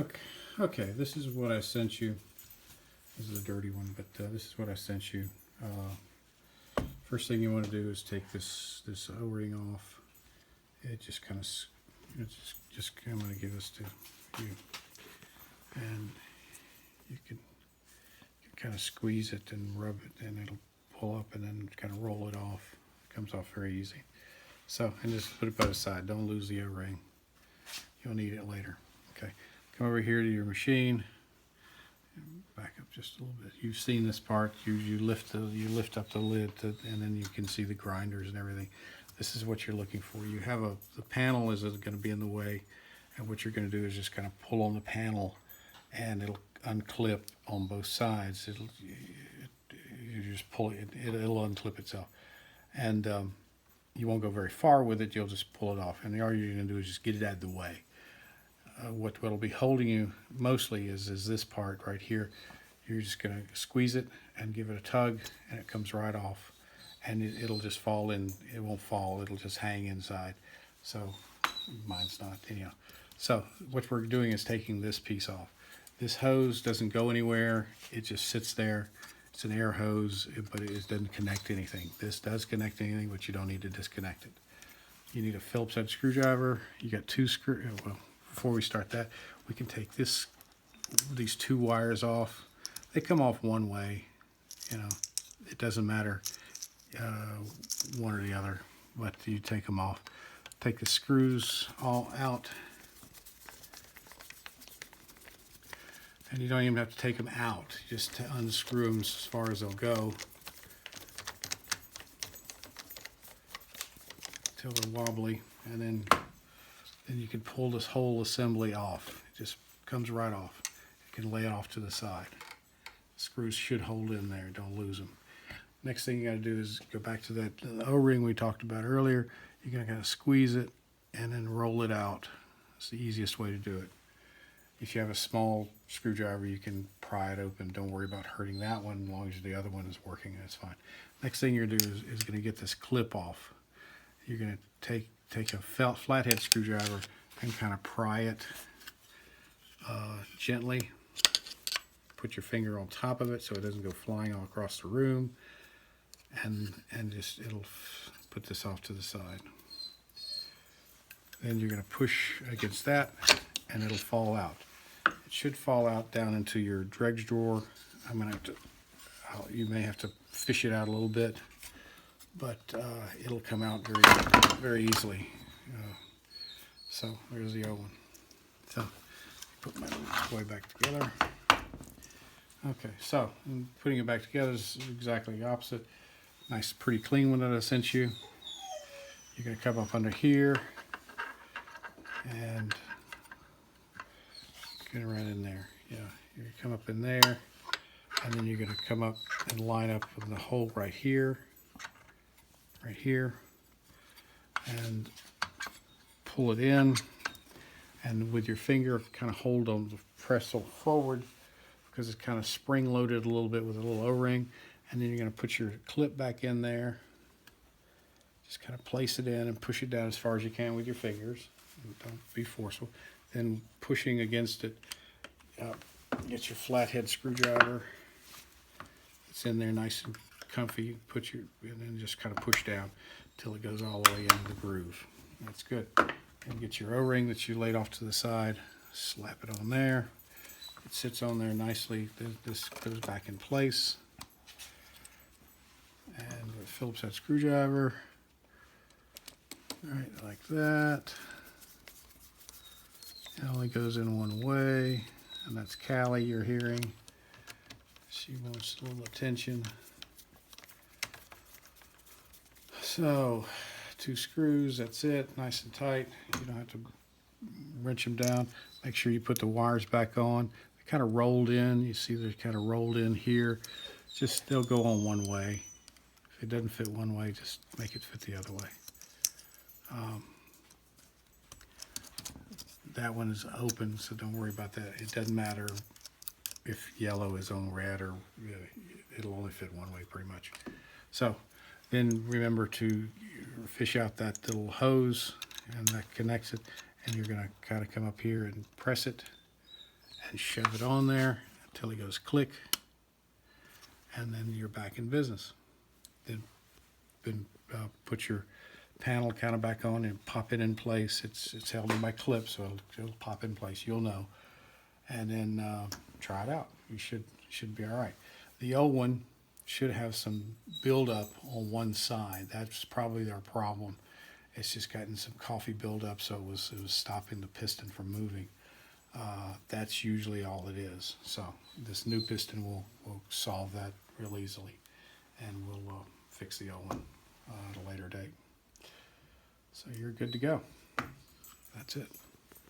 Okay, okay, this is what I sent you. This is a dirty one, but this is what I sent you. First thing you want to do is take this O-ring off. It just kind of, just I'm going to give this to you, and you can kind of squeeze it and rub it, and it'll pull up, and then kind of roll it off. It comes off very easy. So, and just put it by the side. Don't lose the O-ring. You'll need it later. Okay, come over here to your machine. Back up just a little bit. You've seen this part. You lift up the lid, and then you can see the grinders and everything. This is what you're looking for. You have the panel is going to be in the way, and what you're going to do is just kind of pull on the panel, and it'll unclip on both sides. You just pull it. It'll unclip itself, and you won't go very far with it. You'll just pull it off, and all you're going to do is just get it out of the way. What'll be holding you mostly is this part right here. You're just going to squeeze it and give it a tug, and it comes right off, and it'll just fall in. It won't fall. It'll just hang inside. So mine's not anyhow. So what we're doing is taking this piece off. This hose doesn't go anywhere. It just sits there. It's an air hose, but it doesn't connect anything. This does connect anything, but you don't need to disconnect it. You need a Phillips head screwdriver. You got two screw. Well, before we start that, we can take these two wires off. They come off one way, you know. It doesn't matter one or the other, but you take them off. Take the screws all out, and you don't even have to take them out. Just to unscrew them as far as they'll go till they're wobbly, and then you can pull this whole assembly off. It just comes right off. You can lay it off to the side. Screws should hold in there. Don't lose them. Next thing you got to do is go back to that O-ring we talked about earlier. You're going to kind of squeeze it and then roll it out. It's the easiest way to do it. If you have a small screwdriver, you can pry it open. Don't worry about hurting that one. As long as the other one is working, that's fine. Next thing you're going to do is going to get this clip off. You're going to take a flathead screwdriver and kind of pry it gently. Put your finger on top of it so it doesn't go flying all across the room, and just it'll put this off to the side. Then you're going to push against that, and it'll fall out. It should fall out down into your dredge drawer. I'm going to have to, you may have to fish it out a little bit, but it'll come out very easily. So there's the old one. So put my toy back together. Okay, so putting it back together is exactly the opposite. Nice, pretty clean one that I sent you. You're going to come up under here and get it right in there. Yeah, you're going to come up in there, and then you're going to come up and line up with the hole right here, and pull it in, and with your finger kind of hold on the press forward, because it's kind of spring loaded a little bit with a little O-ring. And then you're going to put your clip back in there. Just kind of place it in and push it down as far as you can with your fingers. Don't be forceful. Then pushing against it, get your flathead screwdriver. It's in there nice and comfy. And then just kind of push down till it goes all the way into the groove. That's good. And get your O-ring that you laid off to the side. Slap it on there. It sits on there nicely. This goes back in place. And with a Phillips head screwdriver, right like that. It only goes in one way, and that's Callie you're hearing. She wants a little attention. So, 2 screws, that's it, nice and tight. You don't have to wrench them down. Make sure you put the wires back on. They're kind of rolled in. You see they're kind of rolled in here. Just, they'll go on one way. If it doesn't fit one way, just make it fit the other way. That one is open, so don't worry about that. It doesn't matter if yellow is on red, or it'll only fit one way pretty much. So then remember to fish out that little hose, and that connects it, and you're going to kind of come up here and press it and shove it on there until it goes click, and then you're back in business. Then put your panel kind of back on and pop it in place. It's held in by clips, so it'll pop in place. You'll know, and then try it out. You should be all right. The old one should have some buildup on one side. That's probably their problem. It's just gotten some coffee buildup, so it was stopping the piston from moving. That's usually all it is. So this new piston will solve that real easily, and we'll fix the old one at a later date. So you're good to go. That's it.